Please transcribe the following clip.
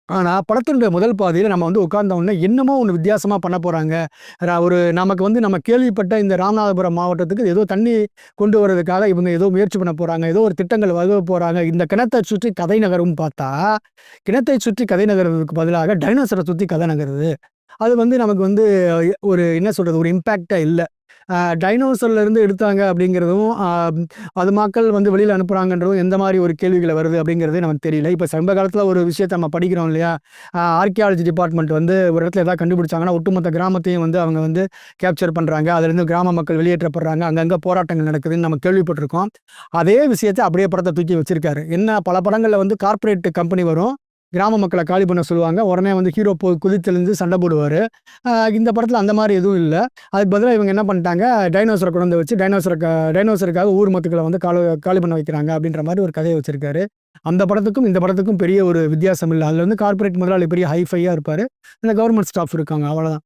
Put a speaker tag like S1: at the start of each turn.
S1: ஆனா, படத்தினுடைய முதல் பாதியில நம்ம வந்து உட்கார்ந்த உடனே என்னமோ ஒண்ணு வித்தியாசமா பண்ண போறாங்க. ஒரு நமக்கு வந்து நம்ம கேள்விப்பட்ட இந்த ராமநாதபுரம் மாவட்டத்துக்கு ஏதோ தண்ணி கொண்டு வரதுக்காக இவங்க ஏதோ முயற்சி பண்ண போறாங்க. ஏதோ ஒரு திட்டங்கள் வகுக்க போறாங்க. இந்த கிணத்த சுற்றி கதை நகரும்னு பார்த்தா, கிணத்தை சுற்றி கதை நகர்வதற்கு பதிலாக டைனோசர சுத்தி கதை நகருது. அது வந்து நமக்கு வந்து ஒரு என்ன சொல்றது? ஒரு இம்பேக்ட்டா இல்ல. டைனோசர்ல இருந்து எடுத்தாங்க அப்படிங்கிறதும், அது மக்கள் வந்து வெளியில அனுப்புறாங்கன்றதும் எந்த மாரி ஒரு கேள்விகள வருது அப்படிங்கிறதே நமக்கு தெரியல. இப்ப சமீப காலத்துல ஒரு விஷயத்த நம்ம படிக்கிறோம் இல்லையா? ஆர்க்கியாலஜி டிபார்ட்மெண்ட் வந்து ஒரு இடத்துல ஏதாவது கண்டுபிடிச்சாங்கன்னா, ஒட்டுமொத்த கிராமத்தையும் வந்து அவங்க வந்து கேப்சர் பண்றாங்க. அதிலிருந்து கிராம மக்கள் வெளியேற்றப்படுறாங்க. அங்கங்க போராட்டங்கள் நடக்குதுன்னு நம்ம கேள்விப்பட்டிருக்கோம். அதே விஷயத்த அப்படியே படத்த தூக்கி வச்சிருக்காரு. என்ன பல படங்கள்ல வந்து கார்ப்பரேட் கம்பெனி வரும். கிராம மக்கள காலி பண்ண சொல்லுவாங்க. உடனே வந்து ஹீரோ குதித்தெழுந்து சண்ட போடுவாரு. இந்த படத்துல அந்த மாரி எதுவும் இல்ல. அதுக்கு பதிலா இவங்க என்ன பண்ணிட்டாங்க, டைனோசர கொண்டு வந்து வச்சு டைனோசருக்காக ஊர் மக்கள வந்து காலி பண்ண வைக்கிறாங்க அப்படின்ற மாரி ஒரு கதைய வச்சிருக்காரு. அந்த படத்துக்கும், இந்த படத்துக்கும் பெரிய ஒரு வித்தியாசம் இல்ல. அதுல வந்து கார்ப்பரேட் முதலாளி பெரிய ஹைஃபையா இருப்பாரு. இந்த கவர்ன்மென்ட் ஸ்டாஃப் இருக்காங்க. அவ்வளதான்.